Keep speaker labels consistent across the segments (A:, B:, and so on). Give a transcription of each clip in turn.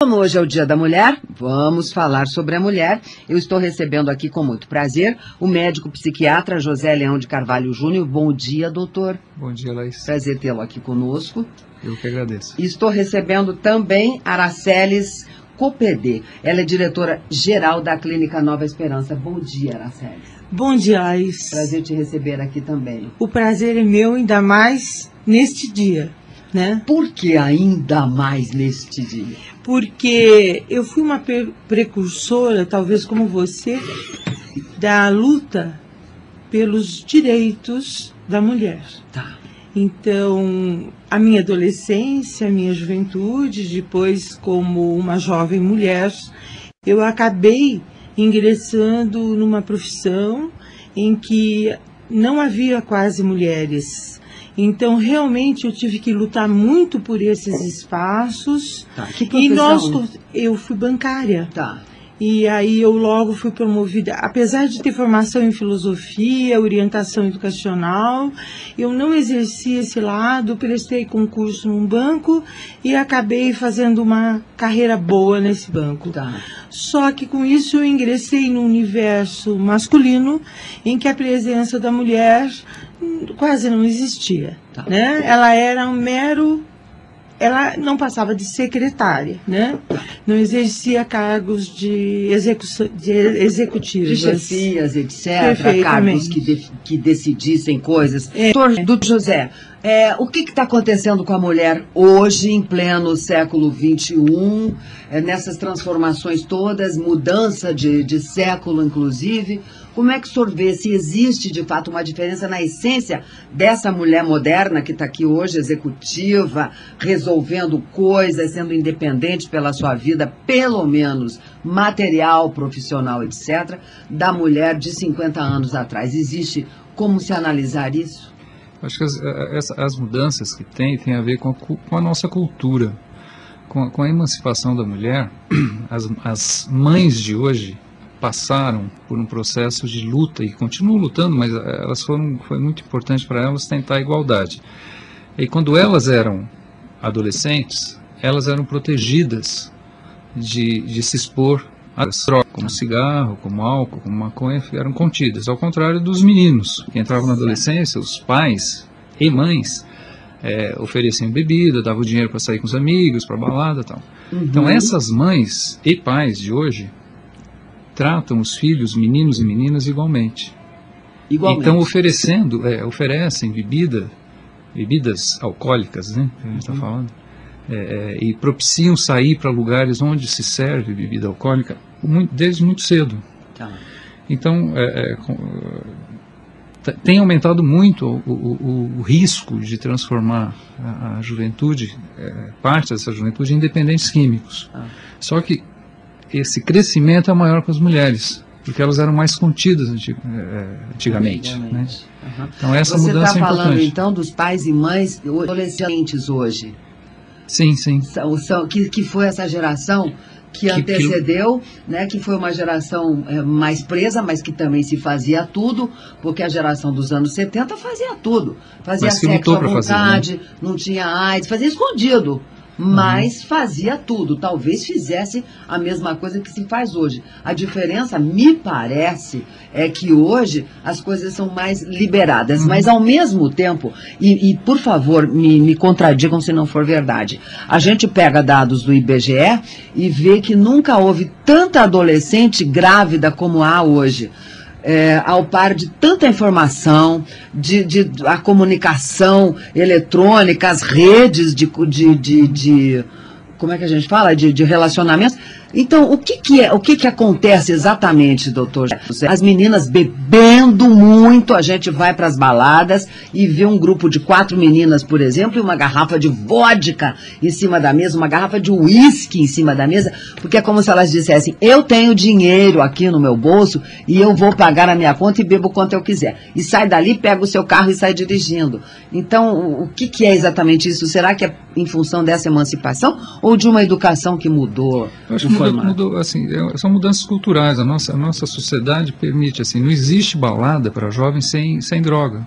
A: Como hoje é o Dia da Mulher, vamos falar sobre a mulher. Eu estou recebendo aqui com muito prazer o médico psiquiatra José Leão de Carvalho Júnior. Bom dia, doutor.
B: Bom dia, Laís.
A: Prazer tê-lo aqui conosco.
B: Eu que agradeço.
A: Estou recebendo também Araceles Copedê. Ela é diretora-geral da Clínica Nova Esperança. Bom dia, Araceles.
C: Bom dia, Laís.
A: Prazer te receber aqui também.
C: O prazer é meu, ainda mais neste dia, né?
A: Por que ainda mais neste dia?
C: Porque eu fui uma precursora, talvez como você, da luta pelos direitos da mulher.
A: Tá.
C: Então, a minha adolescência, a minha juventude, depois como uma jovem mulher, eu acabei ingressando numa profissão em que não havia quase mulheres. Então, realmente, eu tive que lutar muito por esses espaços.
A: Tá. Que profissão?
C: Eu fui bancária.
A: Tá.
C: E aí eu logo fui promovida. Apesar de ter formação em filosofia, orientação educacional, eu não exerci esse lado, prestei concurso num banco e acabei fazendo uma carreira boa nesse banco.
A: Tá.
C: Só que com isso eu ingressei no universo masculino, em que a presença da mulher quase não existia.
A: Tá.
C: Né? Ela era um mero... Ela não passava de secretária, né? Não exercia cargos de executivas.
A: De chefias, etc., cargos que decidissem coisas. Doutor José, o que está acontecendo com a mulher hoje, em pleno século XXI, nessas transformações todas, mudança de século, inclusive? Como é que o senhor vê se existe, de fato, uma diferença na essência dessa mulher moderna que está aqui hoje, executiva, resolvendo coisas, sendo independente pela sua vida, pelo menos material, profissional, etc., da mulher de 50 anos atrás? Existe como se analisar isso?
B: Acho que as mudanças que tem a ver com a nossa cultura, com a emancipação da mulher. As mães de hoje passaram por um processo de luta e continuam lutando, mas foi muito importante para elas tentar a igualdade. E quando elas eram adolescentes, elas eram protegidas de se expor a drogas, como cigarro, como álcool, como maconha, eram contidas. Ao contrário dos meninos, que entravam na adolescência, os pais e mães ofereciam bebida, davam dinheiro para sair com os amigos, para balada e tal. Uhum. Então essas mães e pais de hoje tratam os filhos, meninos e meninas, igualmente. Então oferecem bebidas alcoólicas, né? A gente está falando. E propiciam sair para lugares onde se serve bebida alcoólica desde muito cedo. Tá. Então, tem aumentado muito o risco de transformar a juventude, parte dessa juventude, em dependentes químicos. Ah. Só que esse crescimento é maior com as mulheres, porque elas eram mais contidas antigamente. Né?
A: Uhum.
B: Então essa mudança é importante. Você está
A: falando então dos pais e mães adolescentes hoje?
B: Sim, sim.
A: Que foi essa geração que antecedeu, né, que foi uma geração mais presa, mas que também se fazia tudo, porque a geração dos anos 70 fazia tudo. Fazia sexo à vontade, né? Não tinha AIDS, fazia escondido. Mas fazia tudo, talvez fizesse a mesma coisa que se faz hoje. A diferença, me parece, é que hoje as coisas são mais liberadas, mas ao mesmo tempo, e por favor, me contradigam se não for verdade, a gente pega dados do IBGE e vê que nunca houve tanta adolescente grávida como há hoje. Ao par de tanta informação, a comunicação eletrônica, as redes como é que a gente fala? De relacionamentos. Então, o que acontece exatamente, doutor? As meninas bebendo muito, a gente vai para as baladas e vê um grupo de 4 meninas, por exemplo, e uma garrafa de vodka em cima da mesa, uma garrafa de uísque em cima da mesa, porque é como se elas dissessem, eu tenho dinheiro aqui no meu bolso e eu vou pagar a minha conta e bebo quanto eu quiser. E sai dali, pega o seu carro e sai dirigindo. Então, o que é exatamente isso? Será que é em função dessa emancipação ou de uma educação que mudou?
B: Eu acho que mudou, assim, são mudanças culturais. A nossa sociedade permite, assim, não existe balada para jovens sem droga.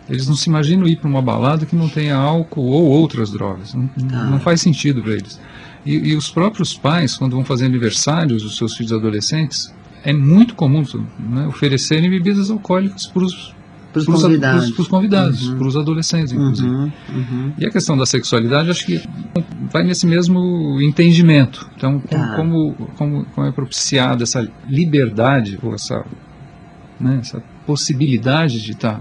B: Eles não se imaginam ir para uma balada que não tenha álcool ou outras drogas. Não faz sentido para eles. E os próprios pais, quando vão fazer aniversários dos seus filhos adolescentes, é muito comum, né, oferecerem bebidas alcoólicas para os convidados, para os adolescentes, inclusive. E a questão da sexualidade, acho que vai nesse mesmo entendimento. Então, como é propiciada essa liberdade, ou essa possibilidade de estar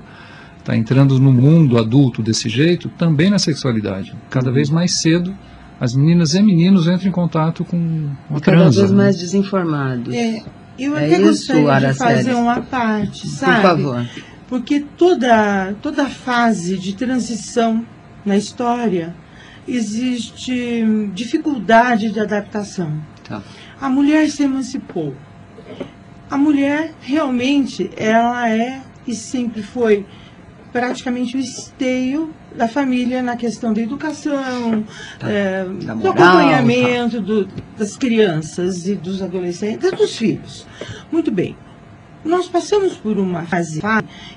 B: entrando no mundo adulto desse jeito, também na sexualidade. Cada vez mais cedo, as meninas e meninos entram em contato com a transa.
A: Cada vez mais desinformados.
C: Eu até gostaria de fazer uma parte, sabe?
A: Por favor.
C: Porque toda fase de transição na história existe dificuldade de adaptação.
A: Tá.
C: A mulher se emancipou. A mulher realmente ela é e sempre foi praticamente o esteio da família na questão da educação, do acompanhamento das crianças e dos adolescentes, dos filhos. Muito bem. Nós passamos por uma fase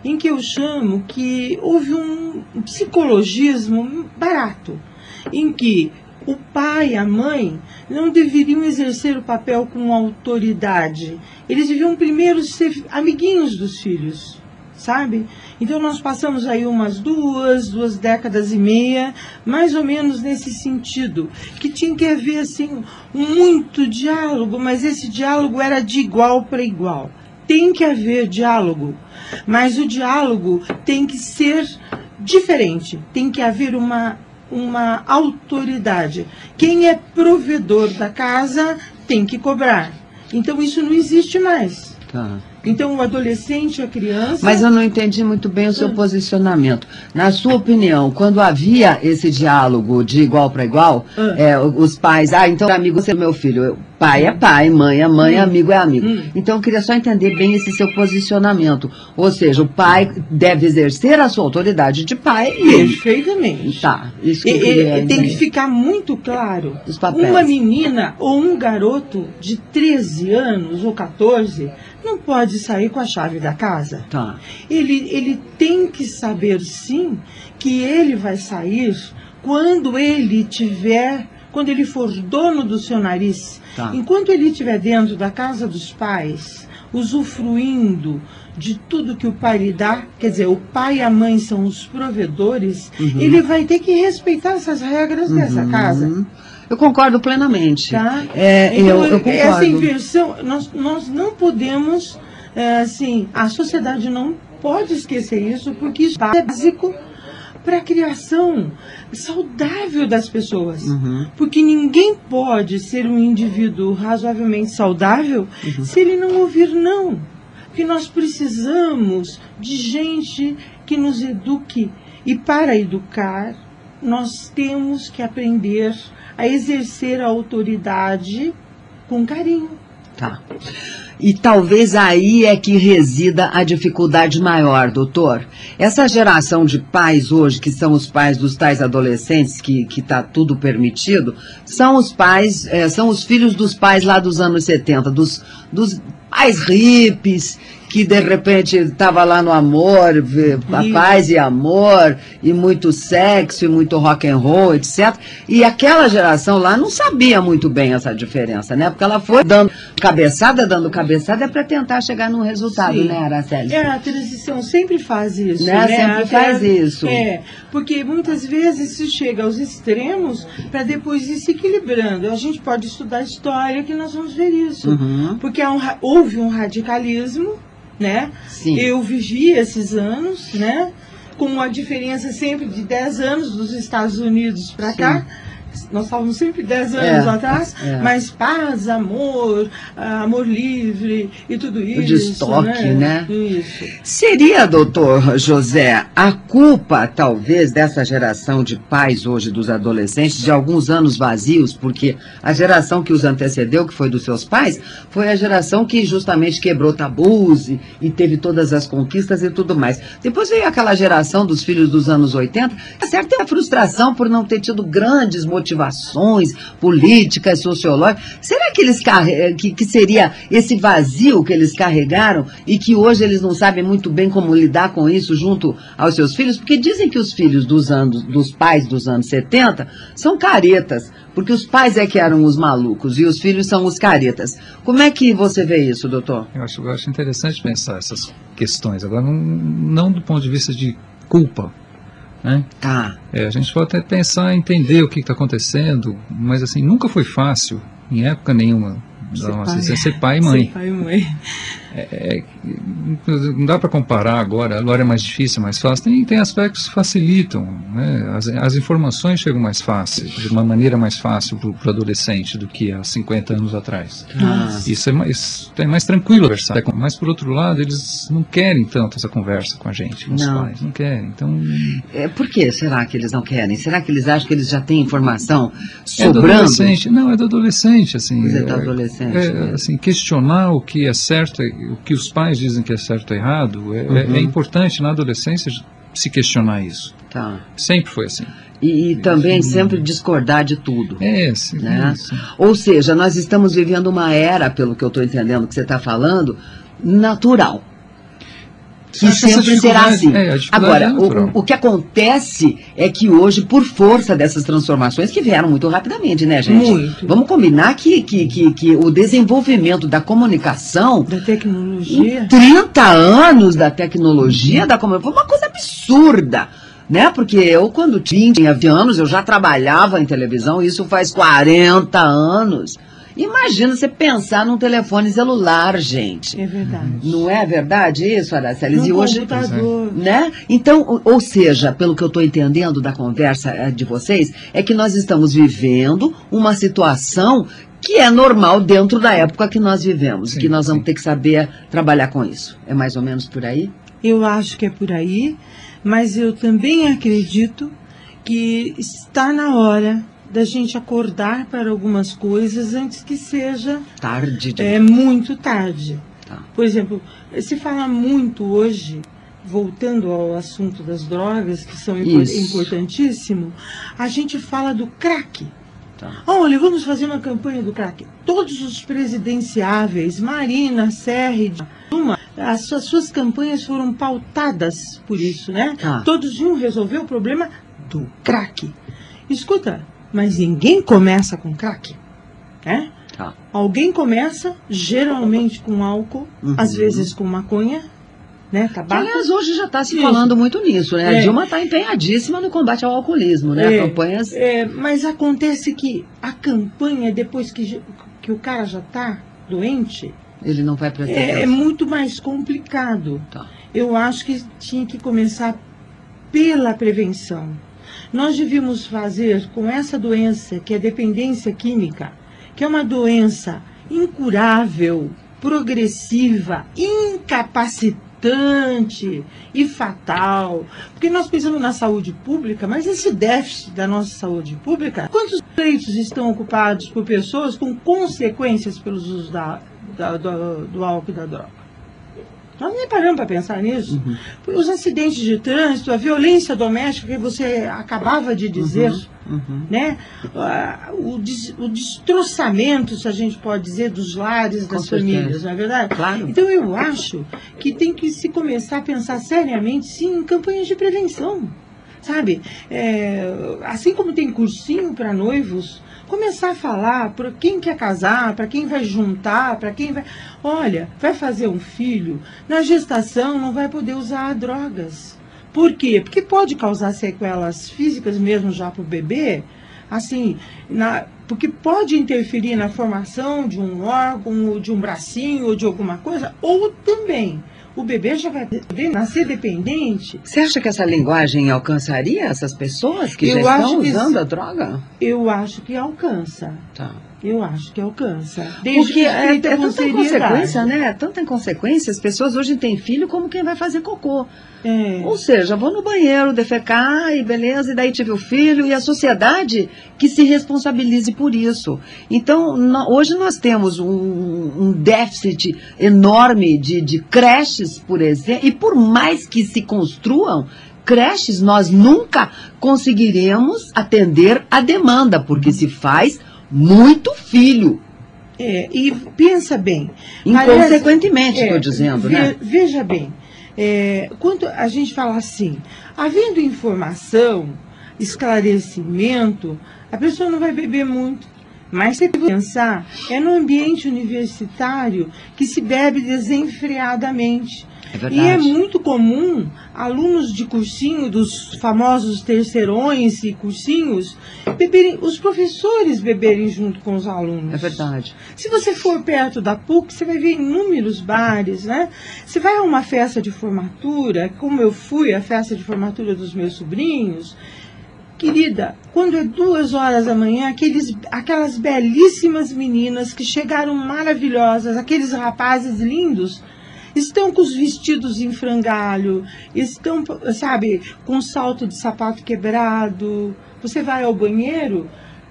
C: em que eu chamo que houve um psicologismo barato, em que o pai e a mãe não deveriam exercer o papel com autoridade. Eles deviam primeiro ser amiguinhos dos filhos, sabe? Então nós passamos aí umas duas décadas e meia, mais ou menos nesse sentido, que tinha que haver assim muito diálogo, mas esse diálogo era de igual para igual. Tem que haver diálogo, mas o diálogo tem que ser diferente, tem que haver uma autoridade. Quem é provedor da casa tem que cobrar. Então isso não existe mais.
A: Tá.
C: Então o adolescente, a criança...
A: Mas eu não entendi muito bem o seu posicionamento. Na sua opinião, quando havia esse diálogo de igual para igual, os pais, então amigo você é meu filho, pai é pai, mãe é mãe, amigo é amigo. Então eu queria só entender bem esse seu posicionamento. Ou seja, o pai deve exercer a sua autoridade de pai e...
C: Perfeitamente.
A: Tá, isso que eu queria
C: tem que ficar muito claro.
A: Os papéis.
C: Uma menina ou um garoto de 13 anos ou 14... não pode sair com a chave da casa.
A: Tá.
C: Ele tem que saber, sim, que ele vai sair quando ele for dono do seu nariz.
A: Tá.
C: Enquanto ele estiver dentro da casa dos pais, usufruindo de tudo que o pai lhe dá, quer dizer, o pai e a mãe são os provedores, ele vai ter que respeitar essas regras dessa casa.
A: Eu concordo plenamente.
C: Tá?
A: Então, eu concordo.
C: Essa inversão, nós não podemos, a sociedade não pode esquecer isso, porque isso é básico para a criação saudável das pessoas. Porque ninguém pode ser um indivíduo razoavelmente saudável se ele não ouvir não. Porque nós precisamos de gente que nos eduque. E para educar, nós temos que aprender a exercer a autoridade com carinho.
A: Tá. E talvez aí é que resida a dificuldade maior, doutor. Essa geração de pais hoje, que são os pais dos tais adolescentes, que está tudo permitido, são os pais, são os filhos dos pais lá dos anos 70, dos pais hippies, que de repente estava lá no amor, a paz e amor, e muito sexo, e muito rock and roll, etc. E aquela geração lá não sabia muito bem essa diferença, né? Porque ela foi dando cabeçada para tentar chegar num resultado,
C: Sim.
A: né, Araceli?
C: A transição sempre faz isso,
A: né? Sempre faz isso.
C: Porque muitas vezes se chega aos extremos para depois ir se equilibrando. A gente pode estudar história que nós vamos ver isso. Porque houve um radicalismo, né?
A: Sim.
C: Eu vivi esses anos, né? Com uma diferença sempre de 10 anos dos Estados Unidos para cá. Nós estávamos sempre 10 anos atrás, mas paz, amor, amor livre e tudo isso.
A: O destoque, né?
C: Isso.
A: Seria, doutor José, a culpa, talvez, dessa geração de pais hoje, dos adolescentes, de alguns anos vazios, porque a geração que os antecedeu, que foi dos seus pais, foi a geração que justamente quebrou tabus e teve todas as conquistas e tudo mais. Depois veio aquela geração dos filhos dos anos 80, certo, tem a frustração por não ter tido grandes motivações motivações políticas, sociológicas. Será que eles que seria esse vazio que eles carregaram e que hoje eles não sabem muito bem como lidar com isso junto aos seus filhos? Porque dizem que os filhos dos pais dos anos 70 são caretas, porque os pais é que eram os malucos e os filhos são os caretas. Como é que você vê isso, doutor?
B: Eu acho interessante pensar essas questões. Agora, não do ponto de vista de culpa, né? A gente pode até pensar, entender o que está acontecendo, mas assim, nunca foi fácil, em época nenhuma, ser pai e mãe.
C: Ser pai e mãe.
B: Não dá para comparar agora é mais difícil, mais fácil. Tem aspectos que facilitam, né? As informações chegam mais fácil, de uma maneira mais fácil para o adolescente do que há 50 anos atrás. Isso é mais tranquilo conversar. Mas, por outro lado, eles não querem tanto essa conversa com a gente, com os pais. Não querem. Então...
A: Por que será que eles não querem? Será que eles acham que eles já têm informação sobrando?
B: É do adolescente. Não, é do adolescente. Assim, assim, questionar o que é certo, o que os pais dizem que é certo ou errado, é importante na adolescência se questionar isso. Sempre foi assim.
A: E também sempre discordar de tudo.
B: Sim.
A: Ou seja, nós estamos vivendo uma era, pelo que eu estou entendendo que você está falando, natural. Que sempre será assim. Agora, o que acontece é que hoje, por força dessas transformações, que vieram muito rapidamente, né, gente?
C: Muito.
A: Vamos combinar que o desenvolvimento da comunicação...
C: Da tecnologia.
A: 30 anos da tecnologia, foi uma coisa absurda. Né? Porque eu, quando tinha 20 anos, eu já trabalhava em televisão, isso faz 40 anos. Imagina você pensar num telefone celular, gente.
C: É verdade.
A: Não é verdade isso, Araceles? E hoje,
C: computador.
A: Né? Então, ou seja, pelo que eu estou entendendo da conversa de vocês, é que nós estamos vivendo uma situação que é normal dentro da época que nós vivemos, que nós vamos ter que saber trabalhar com isso. É mais ou menos por aí?
C: Eu acho que é por aí, mas eu também acredito que está na hora da gente acordar para algumas coisas antes que seja
A: tarde.
C: Muito tarde. Por exemplo, se fala muito hoje, voltando ao assunto das drogas, que são importantíssimo, a gente fala do crack. Olha, vamos fazer uma campanha do crack. Todos os presidenciáveis, Marina, Serra, as suas campanhas foram pautadas por isso, né? Todos iam resolver o problema do crack. Escuta, mas ninguém começa com crack, né? Alguém começa, geralmente com álcool, às vezes com maconha, né? Tabaco.
A: Aliás, hoje já está se falando muito nisso, né? A Dilma está empenhadíssima no combate ao alcoolismo, né? Campanhas...
C: mas acontece que a campanha, depois que o cara já está doente,
A: ele não vai prestar
C: é muito mais complicado. Eu acho que tinha que começar pela prevenção. Nós devíamos fazer com essa doença, que é dependência química, que é uma doença incurável, progressiva, incapacitante e fatal. Porque nós pensamos na saúde pública, mas esse déficit da nossa saúde pública, quantos leitos estão ocupados por pessoas com consequências pelos usos do álcool e da droga? Nós nem paramos para pensar nisso. Os acidentes de trânsito, a violência doméstica que você acabava de dizer, né? O destroçamento, se a gente pode dizer, dos lares, das famílias, não é verdade?
A: Claro.
C: Então eu acho que tem que se começar a pensar seriamente, sim, em campanhas de prevenção. Sabe? Assim como tem cursinho para noivos, começar a falar para quem quer casar, para quem vai juntar, para quem vai... Olha, vai fazer um filho, na gestação não vai poder usar drogas. Por quê? Porque pode causar sequelas físicas mesmo já para o bebê, assim, porque pode interferir na formação de um órgão, ou de um bracinho, ou de alguma coisa, ou também... O bebê já vai nascer dependente.
A: Você acha que essa linguagem alcançaria essas pessoas que já estão usando a droga?
C: Eu acho que alcança. Eu acho que alcança.
A: Porque é tanta inconsequência, né? Tanta inconsequência. As pessoas hoje têm filho como quem vai fazer cocô. Ou seja, vou no banheiro defecar e beleza, e daí tive o filho, e a sociedade que se responsabilize por isso. Então, hoje nós temos um déficit enorme de creches, por exemplo, e por mais que se construam creches nós nunca conseguiremos atender a demanda, porque se faz muito filho.
C: E pensa bem.
A: Inconsequentemente, estou dizendo, né?
C: Veja bem, quando a gente fala assim, havendo informação, esclarecimento, a pessoa não vai beber muito. Mas se você pensar, é no ambiente universitário que se bebe desenfreadamente.
A: É verdade.
C: E é muito comum alunos de cursinho, dos famosos terceirões e cursinhos, os professores beberem junto com os alunos.
A: É verdade.
C: Se você for perto da PUC, você vai ver inúmeros bares, né? Você vai a uma festa de formatura, como eu fui à festa de formatura dos meus sobrinhos, querida, quando é 2 horas da manhã, aquelas belíssimas meninas que chegaram maravilhosas, aqueles rapazes lindos, estão com os vestidos em frangalho, estão, sabe, com salto de sapato quebrado. Você vai ao banheiro,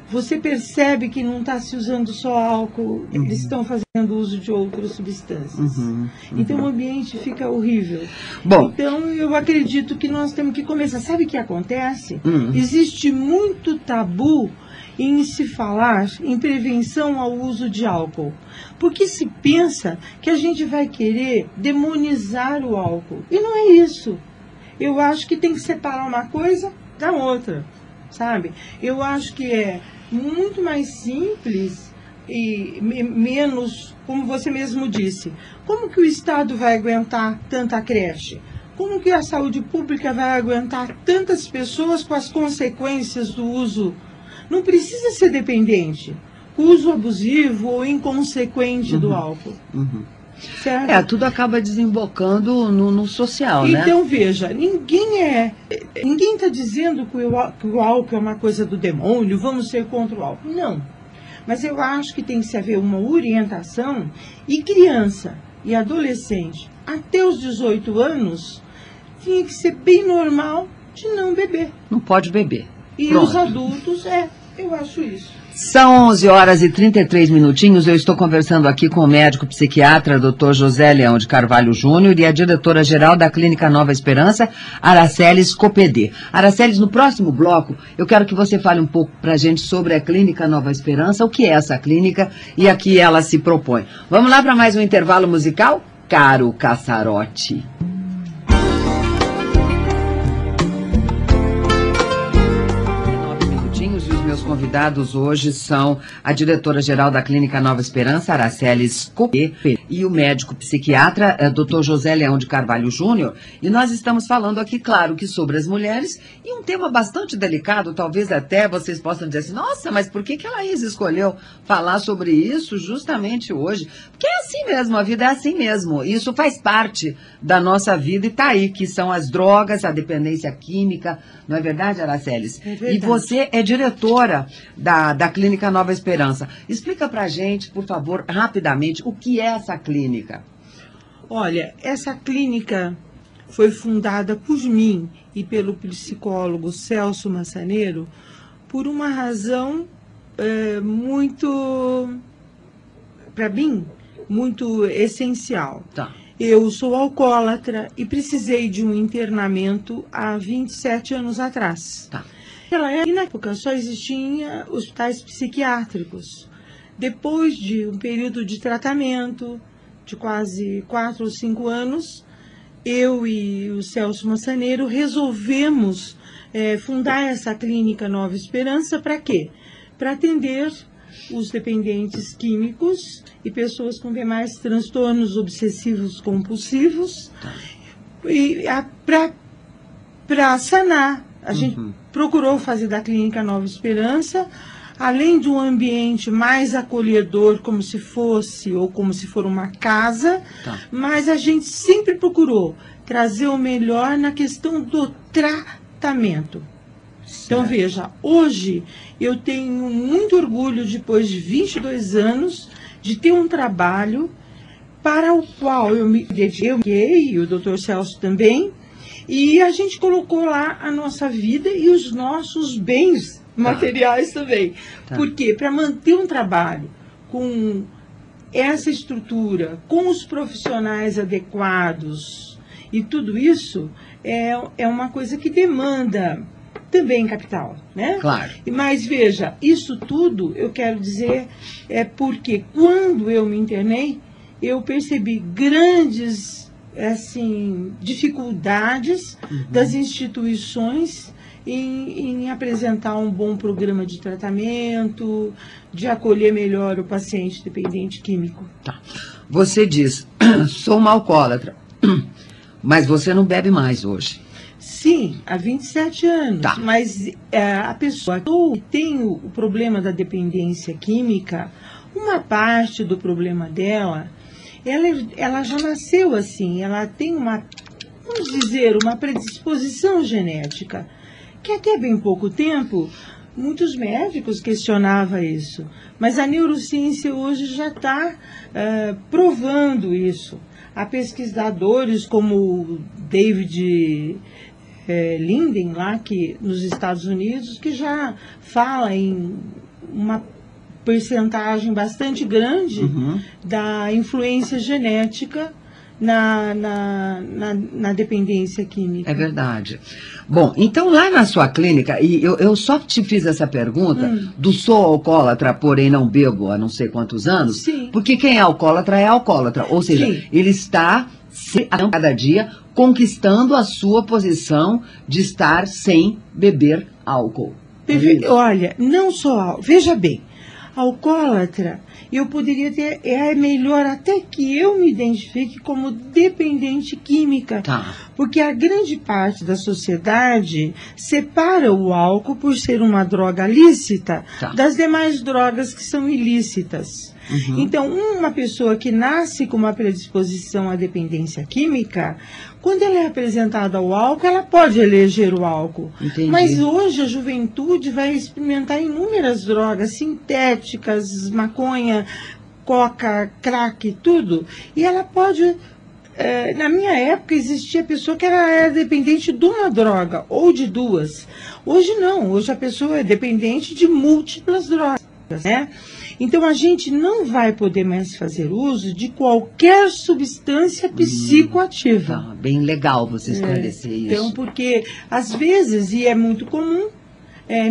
C: você percebe que não está se usando só álcool, eles estão fazendo uso de outras substâncias. Então o ambiente fica horrível.
A: Bom,
C: então eu acredito que nós temos que começar. Sabe o que acontece? Existe muito tabu em se falar em prevenção ao uso de álcool. Porque se pensa que a gente vai querer demonizar o álcool. E não é isso. Eu acho que tem que separar uma coisa da outra, sabe? Eu acho que é muito mais simples e menos, como você mesmo disse, como que o Estado vai aguentar tanta creche? Como que a saúde pública vai aguentar tantas pessoas com as consequências do uso? Não precisa ser dependente, uso abusivo ou inconsequente do álcool. Certo?
A: Tudo acaba desembocando no social, né?
C: Então, veja, ninguém está dizendo que o álcool é uma coisa do demônio, vamos ser contra o álcool. Não. Mas eu acho que tem que haver uma orientação, e criança e adolescente, até os 18 anos, tinha que ser bem normal de não beber.
A: Não pode beber.
C: E
A: Pronto.
C: os adultos, eu acho isso.
A: São 11 horas e 33 minutinhos. Eu estou conversando aqui com o médico psiquiatra Dr. José Leão de Carvalho Júnior e a diretora-geral da Clínica Nova Esperança, Araceles Copedê. Araceles, no próximo bloco, eu quero que você fale um pouco para a gente sobre a Clínica Nova Esperança, o que é essa clínica e a que ela se propõe. Vamos lá para mais um intervalo musical? Caro Caçarote. Meus convidados hoje são a diretora-geral da Clínica Nova Esperança, Araceles Copedê, e o médico psiquiatra, Dr. José Leão de Carvalho Júnior. E nós estamos falando aqui, claro, que sobre as mulheres, e um tema bastante delicado, talvez até vocês possam dizer assim, nossa, mas por que a Laís escolheu falar sobre isso justamente hoje? Porque é assim mesmo, a vida é assim mesmo. Isso faz parte da nossa vida e está aí, que são as drogas, a dependência química, não é verdade, Araceles?
C: É verdade.
A: E você é diretora da Clínica Nova Esperança. Explica pra gente, por favor, rapidamente, o que é essa clínica?
C: Olha, essa clínica foi fundada por mim e pelo psicólogo Celso Massaneiro por uma razão muito, para mim, muito essencial.
A: Tá.
C: Eu sou alcoólatra e precisei de um internamento há 27 anos atrás.
A: Tá.
C: Na época só existiam hospitais psiquiátricos. Depois de um período de tratamento de quase 4 ou 5 anos, eu e o Celso Massaneiro resolvemos fundar essa clínica Nova Esperança. Para quê? Para atender os dependentes químicos e pessoas com demais transtornos obsessivos compulsivos, e para sanar. A gente procurou fazer da Clínica Nova Esperança, além de um ambiente mais acolhedor, como se fosse, ou como se for uma casa, mas a gente sempre procurou trazer o melhor na questão do tratamento. Então, veja, hoje eu tenho muito orgulho, depois de 22 anos, de ter um trabalho para o qual eu me dediquei, e o Dr. Celso também, e a gente colocou lá a nossa vida e os nossos bens materiais também. Por quê? Para manter um trabalho com essa estrutura, com os profissionais adequados e tudo isso, é uma coisa que demanda também capital, né?
A: Claro.
C: Mas veja, isso tudo eu quero dizer porque quando eu me internei, eu percebi grandes dificuldades das instituições em apresentar um bom programa de tratamento, de acolher melhor o paciente dependente químico.
A: Tá. Você diz, sou uma alcoólatra, mas você não bebe mais hoje.
C: Sim, há 27 anos,
A: tá.
C: Mas a pessoa que tem o problema da dependência química, uma parte do problema dela, ela já nasceu assim, ela tem vamos dizer, uma predisposição genética, que até bem pouco tempo, muitos médicos questionavam isso, mas a neurociência hoje já está provando isso. Há pesquisadores como David Linden, lá nos Estados Unidos, que já fala em uma percentagem bastante grande da influência genética na dependência química.
A: É verdade. Bom, então lá na sua clínica, e eu só te fiz essa pergunta do sou alcoólatra, porém não bebo há não sei quantos anos,
C: Sim.
A: Porque quem é alcoólatra, ou seja, sim, ele está cada dia conquistando a sua posição de estar sem beber álcool.
C: Olha, não só álcool, veja bem, alcoólatra, eu poderia ter, é melhor até que eu me identifique como dependente química,
A: tá,
C: porque a grande parte da sociedade separa o álcool por ser uma droga lícita, tá, das demais drogas que são ilícitas. Então, uma pessoa que nasce com uma predisposição à dependência química, quando ela é apresentada ao álcool, ela pode eleger o álcool.
A: Entendi.
C: Mas hoje a juventude vai experimentar inúmeras drogas sintéticas, maconha, coca, crack, tudo. E ela pode... na minha época existia pessoa que era dependente de uma droga ou de duas. Hoje não, hoje a pessoa é dependente de múltiplas drogas, né? Então, a gente não vai poder mais fazer uso de qualquer substância psicoativa.
A: Tá, bem legal você esclarecer isso.
C: Então, porque, às vezes, e é muito comum,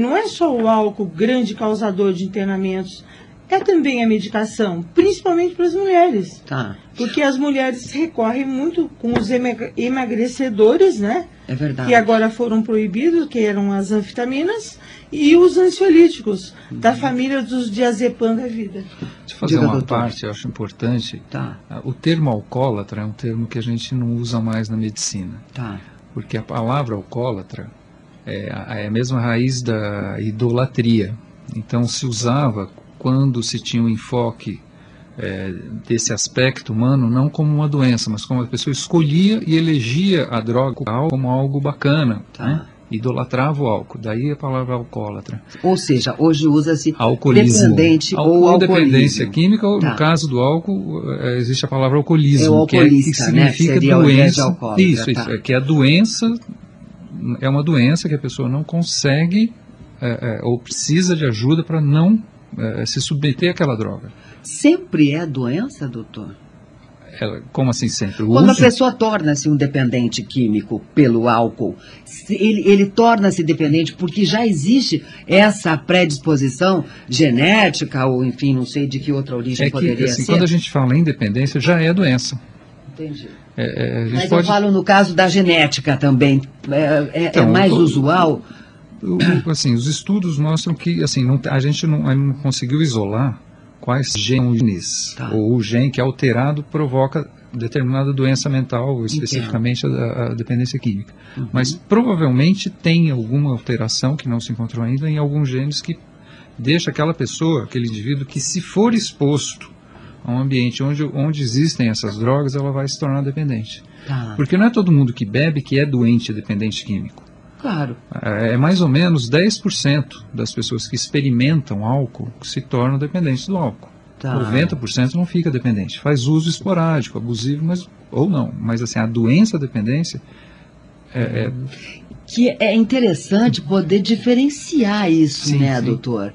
C: não é só o álcool grande causador de internamentos, é também a medicação, principalmente para as mulheres.
A: Tá.
C: Porque as mulheres recorrem muito com os emagrecedores, né?
A: É verdade.
C: Que agora foram proibidos, que eram as anfetaminas, e os ansiolíticos, da família dos diazepam da vida.
B: Deixa eu fazer uma parte, eu acho importante.
A: Tá.
B: O termo alcoólatra é um termo que a gente não usa mais na medicina.
A: Tá.
B: Porque a palavra alcoólatra é a mesma raiz da idolatria. Então se usava quando se tinha um enfoque desse aspecto humano, não como uma doença, mas como a pessoa escolhia e elegia a droga como algo bacana,
A: tá,
B: né? Idolatrava o álcool, daí a palavra alcoólatra.
A: Ou seja, hoje usa-se
B: alcoolismo,
A: dependente ou
B: dependência química, ou
A: tá,
B: no caso do álcool, existe a palavra alcoolismo,
A: que
B: significa
A: né?
B: doença.
A: Isso,
B: tá, que a doença é uma doença que a pessoa não consegue ou precisa de ajuda para não se submeter àquela droga.
A: Sempre é doença, doutor?
B: Como assim sempre?
A: Quando a pessoa torna-se um dependente químico pelo álcool, ele torna-se dependente porque já existe essa predisposição genética, ou enfim, não sei de que outra origem poderia ser.
B: Quando a gente fala em dependência, já é doença.
A: Entendi.
B: Mas
A: eu falo no caso da genética também, então, é mais usual...
B: Assim, os estudos mostram que assim, a gente não conseguiu isolar quais genes, tá, ou o gene que é alterado provoca determinada doença mental, especificamente a dependência química. Mas provavelmente tem alguma alteração que não se encontrou ainda em alguns genes que deixa aquela pessoa, aquele indivíduo, que se for exposto a um ambiente onde existem essas drogas, ela vai se tornar dependente.
A: Tá.
B: Porque não é todo mundo que bebe que é doente dependente químico.
A: Claro.
B: É mais ou menos 10% das pessoas que experimentam álcool que se tornam dependentes do álcool. Tá. 90% não fica dependente. Faz uso esporádico, abusivo, ou não. Mas assim, a doença, a dependência...
A: que é interessante poder diferenciar isso,
B: Sim,
A: né,
B: sim.
A: doutor?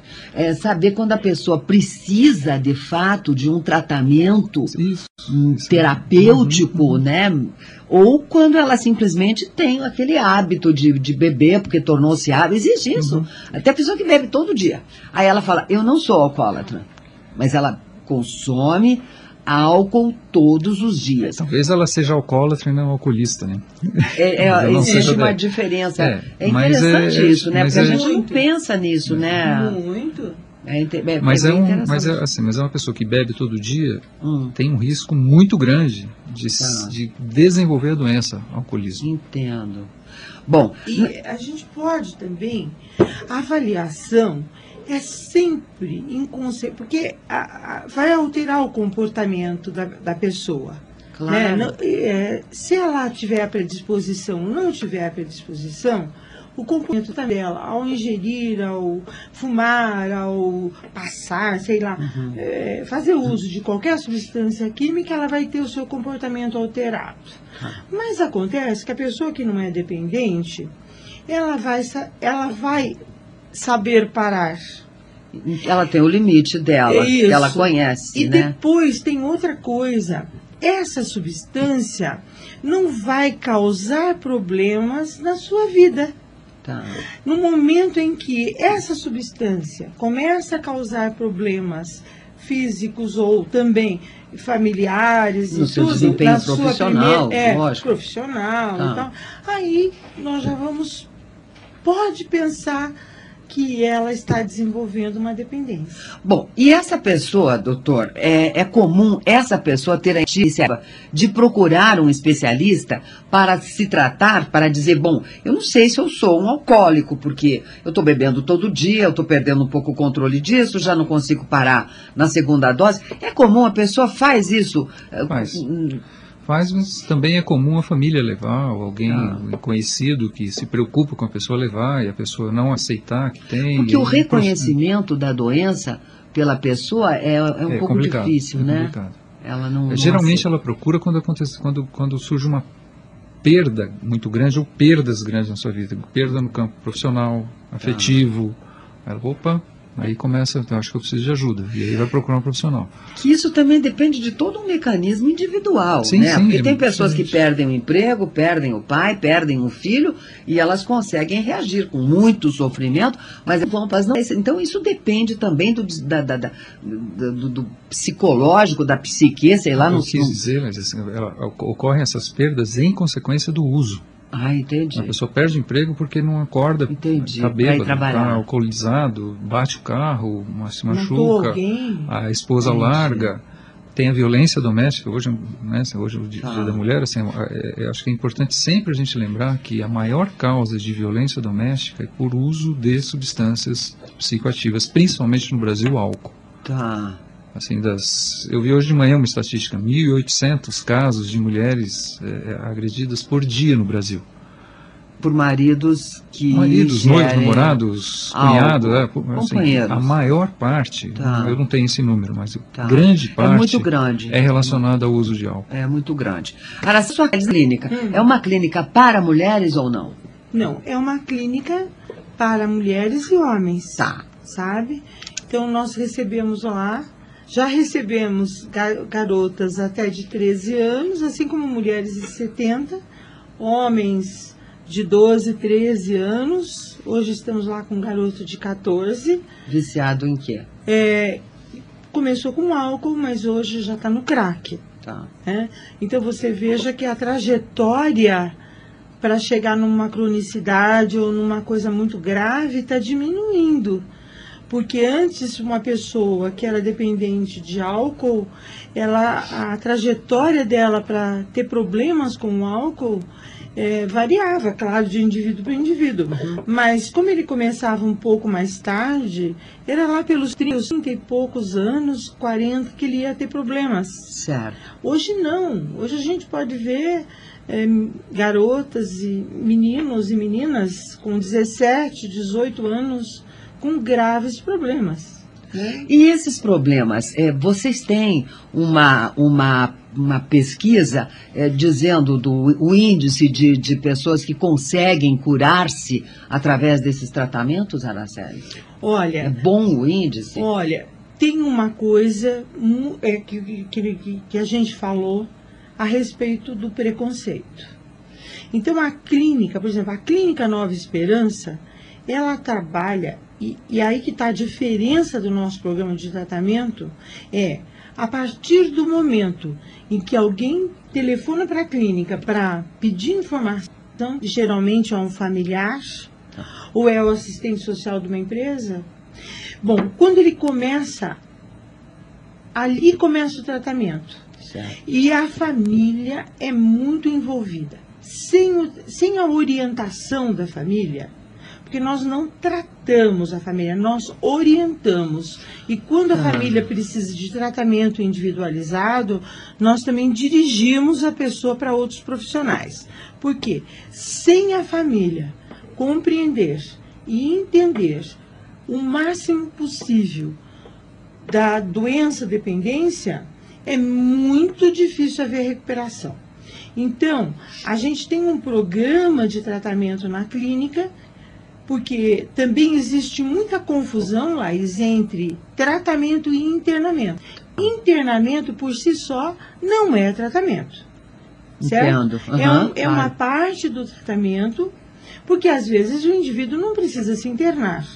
A: Saber quando a pessoa precisa, de fato, de um tratamento
B: Isso.
A: terapêutico, né? Ou quando ela simplesmente tem aquele hábito de beber, porque tornou-se hábito. Existe isso. Até a pessoa que bebe todo dia. Aí ela fala, eu não sou alcoólatra, mas ela consome álcool todos os dias.
B: Talvez ela seja alcoólatra e não alcoolista, né? Não
A: Existe
B: seja
A: uma
B: dela.
A: diferença. É
B: Mas
A: interessante isso, né?
B: mas
A: Porque a
B: é-
A: gente não pensa nisso, né?
C: Muito.
B: Mas
A: bem
B: mas
A: interessante.
B: é uma pessoa que bebe todo dia
A: Hum.
B: tem um risco muito grande
A: Tá.
B: de desenvolver a doença, alcoolismo.
A: Entendo. Bom,
C: E a gente pode também, a avaliação é sempre inconsciente, porque vai alterar o comportamento da pessoa.
A: claro.
C: Né? Se ela tiver a predisposição ou não tiver a predisposição, o comportamento dela, ao ingerir, ao fumar, ao passar, sei lá, fazer uso de qualquer substância química, ela vai ter o seu comportamento alterado. Mas acontece que a pessoa que não é dependente, ela vai saber parar.
A: Ela tem o limite dela,
C: Isso.
A: que ela conhece,
C: E
A: né?
C: depois tem outra coisa. Essa substância não vai causar problemas na sua vida.
A: Tá.
C: No momento em que essa substância começa a causar problemas físicos ou também familiares
A: No
C: e
A: seu
C: tudo,
A: desempenho
C: na sua
A: profissional,
C: primeira,
A: lógico.
C: profissional
A: Tá.
C: e tal, aí nós já pode pensar que ela está desenvolvendo uma dependência.
A: Bom, e essa pessoa, doutor, é comum essa pessoa ter a iniciativa de procurar um especialista para se tratar, para dizer, bom, eu não sei se eu sou um alcoólico, porque eu estou bebendo todo dia, eu estou perdendo um pouco o controle disso, já não consigo parar na segunda dose. É comum, a pessoa faz isso?
B: Faz, mas também é comum a família levar, ou alguém conhecido que se preocupa com a pessoa levar e a pessoa não aceitar que tem.
A: Porque o reconhecimento da doença pela pessoa é um pouco
B: complicado,
A: difícil, né?
B: complicado.
A: Ela não
B: Geralmente
A: aceita.
B: ela procura quando surge uma perda muito grande ou perdas grandes na sua vida, perda no campo profissional, afetivo. Ela, opa, aí começa, então acho que eu preciso de ajuda, e aí vai procurar um profissional.
A: Que isso também depende de todo um mecanismo individual,
B: Sim,
A: né?
B: sim,
A: Porque
B: é
A: tem
B: muito
A: pessoas que
B: diferente.
A: perdem o emprego, perdem o pai, perdem o filho, e elas conseguem reagir com muito sofrimento, mas não. Então isso depende também do psicológico, da psique, sei lá.
B: Eu quis dizer, mas assim, ocorrem essas perdas em consequência do uso.
A: Ah, entendi.
B: A pessoa perde o emprego porque não acorda,
A: Entendi,
B: está
A: pra ir
B: bêbado,
A: trabalhar.
B: está alcoolizado, bate o carro, se
C: Matou
B: machuca,
C: alguém.
B: a esposa
A: Entendi.
B: larga, tem a violência doméstica. Hoje, né, hoje é o dia
A: Tá.
B: da mulher, assim, eu acho que é importante sempre a gente lembrar que a maior causa de violência doméstica é por uso de substâncias psicoativas, principalmente no Brasil, o álcool.
A: Tá.
B: Assim, eu vi hoje de manhã uma estatística, 1.800 casos de mulheres agredidas por dia no Brasil.
A: Por maridos que
B: Maridos, noivos,
A: ingerem
B: namorados,
A: álcool.
B: cunhados,
A: Companheiros.
B: a maior parte,
A: Tá.
B: eu não tenho esse número, mas
A: Tá.
B: grande parte
A: É muito grande.
B: é relacionada ao uso de álcool.
A: É muito grande. Agora, a sua clínica é uma clínica para mulheres ou não?
C: Não, é uma clínica para mulheres e homens.
A: Tá.
C: Sabe? Então nós recebemos lá, já recebemos garotas até de 13 anos, assim como mulheres de 70, homens de 12, 13 anos. Hoje estamos lá com um garoto de 14.
A: Viciado em quê?
C: Começou com álcool, mas hoje já está no crack.
A: Tá.
C: Né? Então você veja que a trajetória para chegar numa cronicidade ou numa coisa muito grave está diminuindo. Porque antes uma pessoa que era dependente de álcool, a trajetória dela para ter problemas com o álcool variava, claro, de indivíduo para indivíduo. Mas como ele começava um pouco mais tarde, era lá pelos 30 e poucos anos, 40, que ele ia ter problemas.
A: Certo.
C: Hoje não. Hoje a gente pode ver garotas e meninos e meninas com 17, 18 anos com graves problemas.
A: E esses problemas, vocês têm uma pesquisa dizendo o índice de pessoas que conseguem curar-se através desses tratamentos, Araceli?
C: Olha,
A: é bom o índice?
C: Olha, tem uma coisa que a gente falou a respeito do preconceito. Então, a clínica, por exemplo, a Clínica Nova Esperança, ela trabalha, e aí que está a diferença do nosso programa de tratamento, a partir do momento em que alguém telefona para a clínica para pedir informação, geralmente é um familiar, ou é o assistente social de uma empresa. Bom, quando ele começa, ali começa o tratamento.
A: Certo.
C: E a família é muito envolvida. Sem a orientação da família, porque nós não tratamos a família, nós orientamos. E quando a família precisa de tratamento individualizado, nós também dirigimos a pessoa para outros profissionais. Por quê? Sem a família compreender e entender o máximo possível da doença dependência, é muito difícil haver recuperação. Então, a gente tem um programa de tratamento na clínica, porque também existe muita confusão, Laís, entre tratamento e internamento. Internamento, por si só, não é tratamento. Certo?
A: Entendo. Uhum,
C: é uma parte do tratamento, porque às vezes o indivíduo não precisa se internar.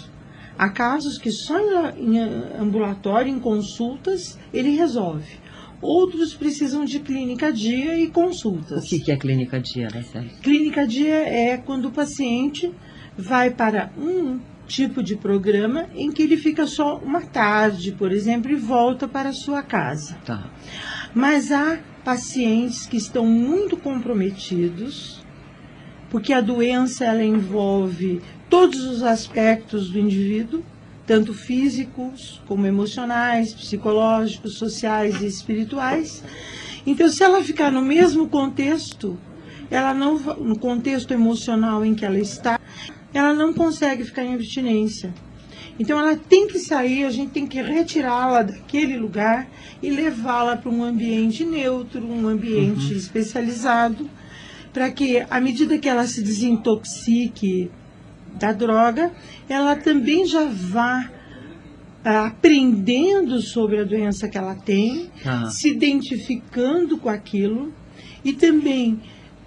C: Há casos que só em ambulatório, em consultas, ele resolve. Outros precisam de clínica dia e consultas.
A: O que é clínica dia, Araceli?
C: Clínica dia é quando o paciente vai para um tipo de programa em que ele fica só uma tarde, por exemplo, e volta para a sua casa.
A: Tá.
C: Mas há pacientes que estão muito comprometidos, porque a doença ela envolve todos os aspectos do indivíduo, tanto físicos como emocionais, psicológicos, sociais e espirituais. Então, se ela ficar no mesmo contexto, no contexto emocional em que ela está, ela não consegue ficar em abstinência. Então, ela tem que sair, a gente tem que retirá-la daquele lugar e levá-la para um ambiente neutro, um ambiente especializado, para que, à medida que ela se desintoxique da droga, ela também já vá aprendendo sobre a doença que ela tem, se identificando com aquilo e também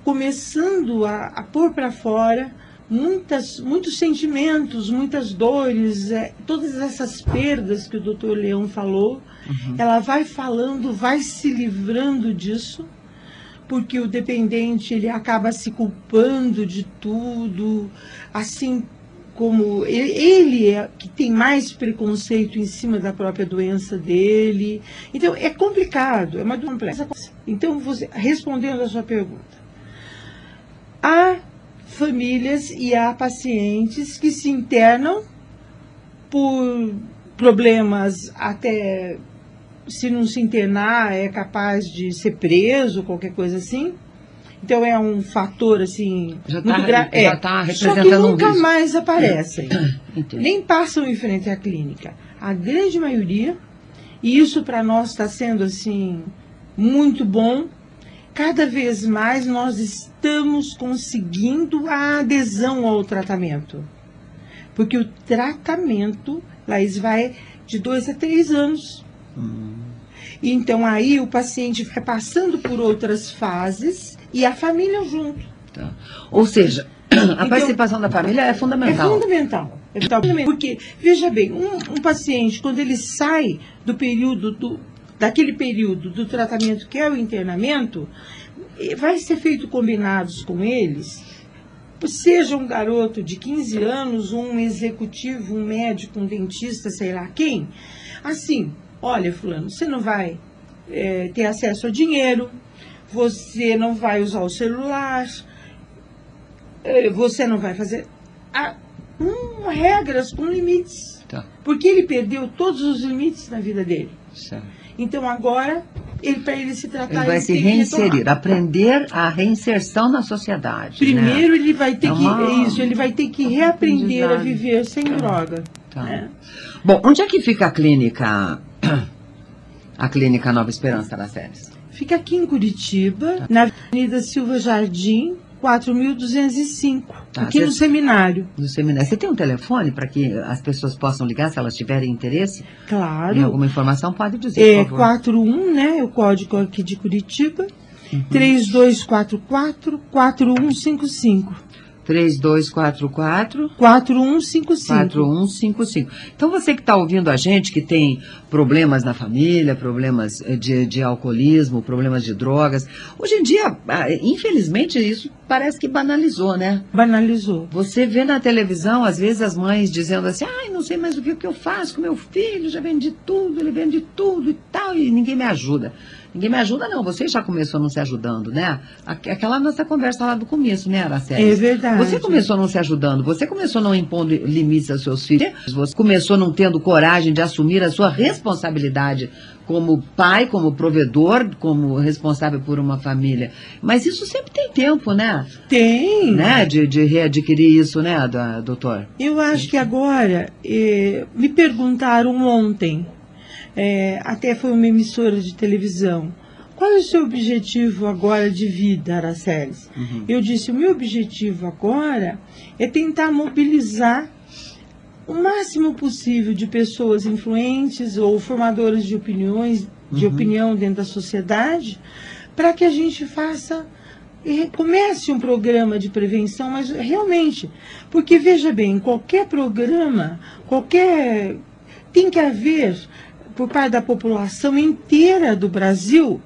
C: começando a pôr para fora muitos sentimentos, muitas dores, todas essas perdas que o Dr. Leão falou, ela vai falando, vai se livrando disso, porque o dependente ele acaba se culpando de tudo, assim como ele é que tem mais preconceito em cima da própria doença dele. Então, é complicado, é uma doença complexa. Então, respondendo a sua pergunta, há famílias e há pacientes que se internam por problemas, até se não se internar é capaz de ser preso, qualquer coisa assim. Então é um fator assim muito grave.
A: Já está representando
C: só que nunca
A: um risco.
C: mais aparecem, nem passam em frente à clínica. A grande maioria, e isso para nós está sendo assim muito bom. Cada vez mais nós estamos conseguindo a adesão ao tratamento. Porque o tratamento, Laís, vai de 2 a 3 anos. Então aí o paciente vai passando por outras fases e a família junto.
A: Tá. Ou seja, a participação da família é fundamental.
C: É fundamental. Porque, veja bem, um paciente, quando ele sai do período daquele período do tratamento que é o internamento, vai ser feito combinados com eles, seja um garoto de 15 anos, um executivo, um médico, um dentista, sei lá quem, assim, olha, fulano, você não vai ter acesso a dinheiro, você não vai usar o celular, você não vai fazer... regras com limites, porque ele perdeu todos os limites na vida dele.
A: Certo.
C: Então agora, para ele se tratar...
A: Ele vai se reinserir, aprender a reinserção na sociedade.
C: Primeiro,
A: né?
C: ele vai ter ele vai ter que reaprender a viver sem droga.
A: Tá.
C: Né?
A: Bom, onde é que fica a clínica Nova Esperança, Araceles?
C: Fica aqui em Curitiba, na Avenida Silva Jardim, 4.205, aqui no seminário.
A: No seminário. Você tem um telefone para que as pessoas possam ligar se elas tiverem interesse?
C: Claro.
A: Em alguma informação, pode dizer, por favor.
C: 41, né? O código aqui de Curitiba. 3244-4155.
A: 3244-4155. Então, você que está ouvindo a gente, que tem problemas na família, problemas de alcoolismo, problemas de drogas, hoje em dia, infelizmente, isso parece que banalizou, né?
C: Banalizou.
A: Você vê na televisão, às vezes, as mães dizendo assim, não sei mais o que eu faço com meu filho, já vendi tudo, ele vende tudo e tal, e ninguém me ajuda. Ninguém me ajuda, não. Você já começou não se ajudando, né? Aquela nossa conversa lá do começo, né, Araceles?
C: É verdade.
A: Você começou não se ajudando, você começou não impondo limites aos seus filhos, você começou não tendo coragem de assumir a sua responsabilidade como pai, como provedor, como responsável por uma família. Mas isso sempre tem tempo, né?
C: Tem.
A: Né? De readquirir isso, né, doutor?
C: Eu acho que agora, me perguntaram ontem, até foi uma emissora de televisão, qual é o seu objetivo agora de vida, Araceles? Eu disse, o meu objetivo agora é tentar mobilizar o máximo possível de pessoas influentes ou formadoras de opiniões, de opinião dentro da sociedade, para que a gente comece um programa de prevenção, mas realmente, porque veja bem, qualquer programa, tem que haver, por parte da população inteira do Brasil,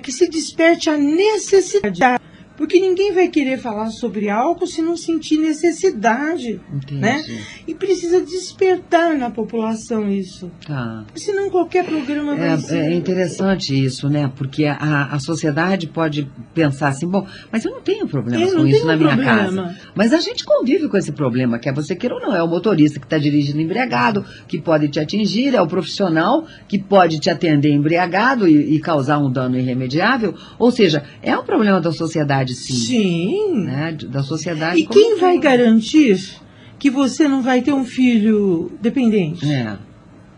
C: que se desperte a necessidade. Porque ninguém vai querer falar sobre álcool se não sentir necessidade.
A: Entendi.
C: Né? E precisa despertar na população isso.
A: Tá.
C: Senão qualquer programa vai ser...
A: É interessante isso, né? Porque a sociedade pode pensar assim, bom, mas eu não tenho problema com isso na minha casa. Mas a gente convive com esse problema, quer você queira ou não. É o motorista que está dirigindo embriagado, que pode te atingir, é o profissional que pode te atender embriagado e causar um dano irremediável. Ou seja, é um problema da sociedade.
C: Sim.
A: Né? Da sociedade.
C: E quem vai garantir que você não vai ter um filho dependente?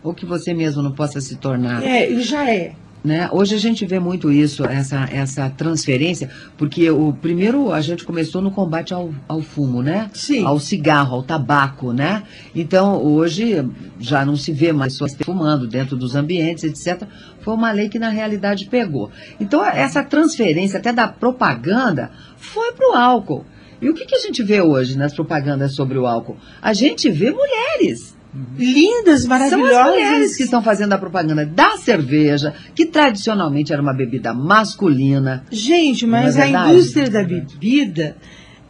A: Ou que você mesmo não possa se tornar.
C: Ele já é.
A: Né? Hoje a gente vê muito isso, essa transferência, porque primeiro a gente começou no combate ao fumo, né?
C: Sim.
A: Ao cigarro, ao tabaco, né? Então hoje já não se vê mais pessoas fumando dentro dos ambientes, etc. Foi uma lei que na realidade pegou. Então essa transferência até da propaganda foi para o álcool. E o que a gente vê hoje nas propagandas sobre o álcool? A gente vê mulheres.
C: Lindas, maravilhosas.
A: São as mulheres que estão fazendo a propaganda da cerveja, que tradicionalmente era uma bebida masculina.
C: Gente, mas a indústria da bebida,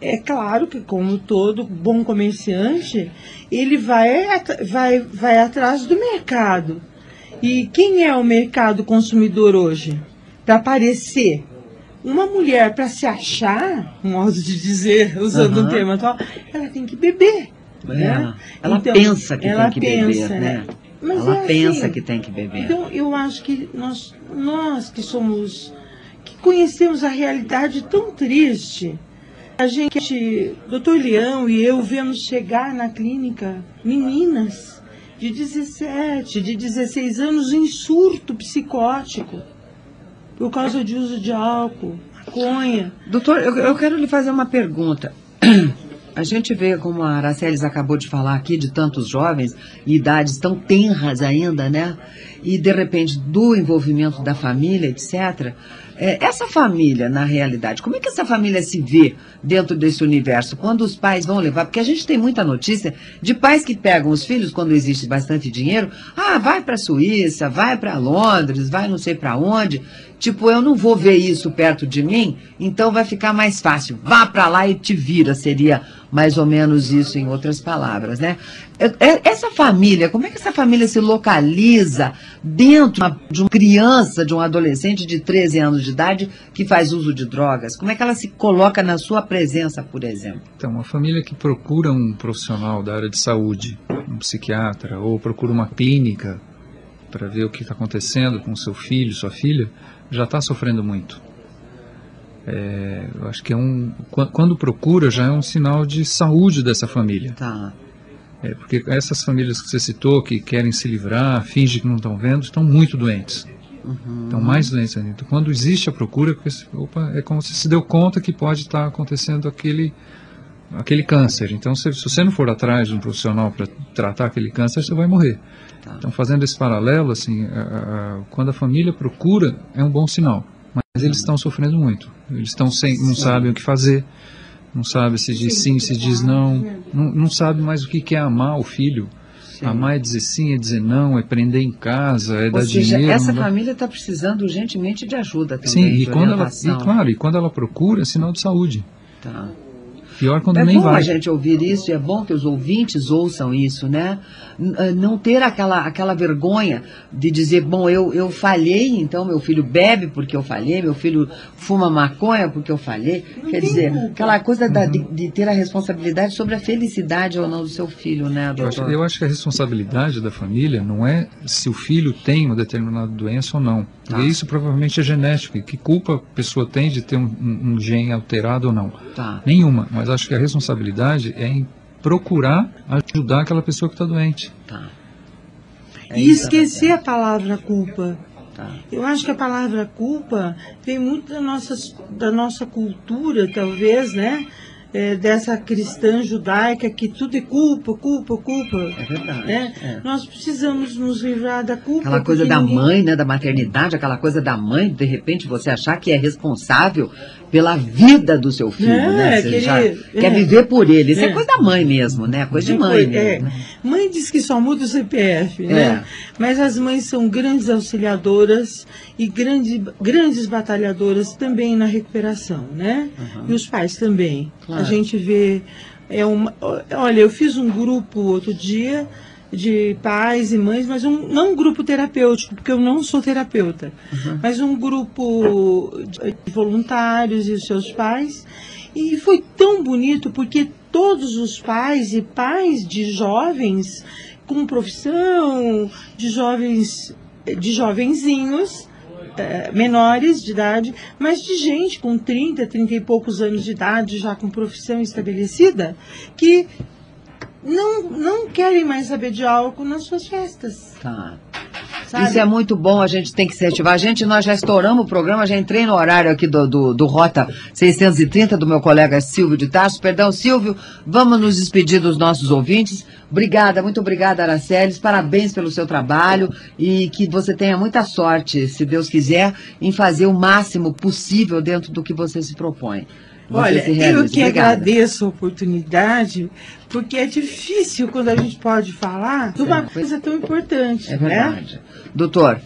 C: é claro que como todo bom comerciante, ele vai atrás do mercado. E quem é o mercado consumidor hoje? Para aparecer uma mulher, para se achar, um modo de dizer, usando um termo atual, ela tem que beber. Né?
A: Ela
C: então,
A: pensa que tem que beber, né?
C: Mas
A: ela pensa que tem que beber.
C: Então, eu acho que nós que conhecemos a realidade tão triste, a gente, doutor Leão e eu, vemos chegar na clínica meninas de 17, de 16 anos em surto psicótico, por causa de uso de álcool, maconha.
A: Doutor, eu quero lhe fazer uma pergunta. A gente vê, como a Araceles acabou de falar aqui, de tantos jovens e idades tão tenras ainda, né? E, de repente, do envolvimento da família, etc. Essa família, na realidade, como é que essa família se vê dentro desse universo? Quando os pais vão levar... Porque a gente tem muita notícia de pais que pegam os filhos, quando existe bastante dinheiro, vai para a Suíça, vai para Londres, vai não sei para onde... Tipo, eu não vou ver isso perto de mim, então vai ficar mais fácil. Vá para lá e te vira, seria mais ou menos isso em outras palavras, né? Essa família, como é que essa família se localiza dentro de uma criança, de um adolescente de 13 anos de idade que faz uso de drogas? Como é que ela se coloca na sua presença, por exemplo?
B: Então, uma família que procura um profissional da área de saúde, um psiquiatra, ou procura uma clínica para ver o que está acontecendo com seu filho, sua filha, já está sofrendo muito. Eu acho que quando procura já é um sinal de saúde dessa família.
A: Tá.
B: Porque essas famílias que você citou, que querem se livrar, fingem que não estão vendo, estão muito doentes. Estão mais doentes ainda. Então, quando existe a procura, é como se deu conta que pode estar acontecendo aquele câncer. Então, se você não for atrás de um profissional para tratar aquele câncer, você vai morrer.
A: Tá.
B: Então, fazendo esse paralelo, assim, quando a família procura, é um bom sinal. Mas eles estão sofrendo muito. Eles não sabem o que fazer, não sabem se diz sim, se diz não, não sabem mais o que é amar o filho. Sim. Amar é dizer sim, é dizer não, é prender em casa, é dar dinheiro.
A: Essa família está precisando urgentemente de ajuda também.
B: Sim, e quando ela procura, é sinal de saúde.
A: Tá.
B: Pior quando nem vai.
A: É bom a gente ouvir isso, é bom que os ouvintes ouçam isso, né? Não ter aquela vergonha de dizer, bom, eu falhei, então meu filho bebe porque eu falhei, meu filho fuma maconha porque eu falhei. Quer dizer, aquela coisa de ter a responsabilidade sobre a felicidade ou não do seu filho, né, doutor?
B: Eu acho que a responsabilidade da família não é se o filho tem uma determinada doença ou não. Porque isso provavelmente é genético. E que culpa a pessoa tem de ter um gene alterado ou não?
A: Tá.
B: Nenhuma. Mas acho que a responsabilidade é em procurar ajudar aquela pessoa que está doente.
A: Tá.
C: E esquecer a palavra culpa.
A: Tá.
C: Eu acho que a palavra culpa vem muito da nossa cultura, talvez, né? Dessa cristã judaica que tudo é culpa, culpa, culpa.
A: É verdade.
C: Né? Nós precisamos nos livrar da culpa.
A: Aquela coisa da mãe, né, da maternidade, aquela coisa da mãe, de repente você achar que é responsável pela vida do seu filho, né? Você quer viver por ele. Isso é coisa da mãe mesmo, né? Coisa de mãe mesmo. Né?
C: Mãe diz que só muda o CPF, né? Mas as mães são grandes auxiliadoras e grandes batalhadoras também na recuperação, né? E os pais também. Claro. A gente vê... Olha, eu fiz um grupo outro dia de pais e mães, mas não um grupo terapêutico, porque eu não sou terapeuta, mas um grupo de voluntários e os seus pais, e foi tão bonito, porque todos os pais e pais de jovens com profissão, de jovenzinhos, menores de idade, mas de gente com 30 e poucos anos de idade, já com profissão estabelecida, que não querem mais saber de álcool nas suas festas.
A: Tá. Sabe? Isso é muito bom, a gente tem que incentivar. Nós já estouramos o programa, já entrei no horário aqui do Rota 630, do meu colega Silvio de Tarso. Perdão, Silvio, vamos nos despedir dos nossos ouvintes. Obrigada, muito obrigada, Araceles. Parabéns pelo seu trabalho e que você tenha muita sorte, se Deus quiser, em fazer o máximo possível dentro do que você se propõe.
C: Olha, eu que agradeço a oportunidade, porque é difícil quando a gente pode falar de uma coisa tão importante.
A: É verdade. Né? Doutor,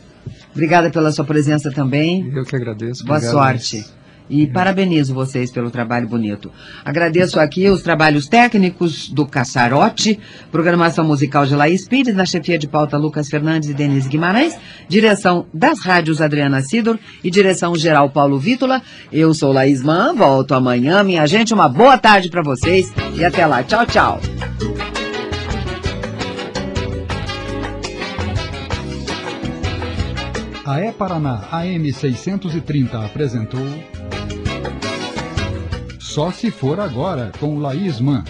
A: obrigada pela sua presença também.
B: Eu que agradeço.
A: Boa sorte. E parabenizo vocês pelo trabalho bonito. Agradeço aqui os trabalhos técnicos do Caçarote, programação musical de Laís Pires, na chefia de pauta Lucas Fernandes e Denise Guimarães, direção das rádios Adriana Sidor e direção geral Paulo Vítola. Eu sou Laís Mann, volto amanhã. Minha gente, uma boa tarde para vocês e até lá. Tchau, tchau.
D: A E-Paraná AM 630 apresentou Só Se For Agora, com Laís Mann.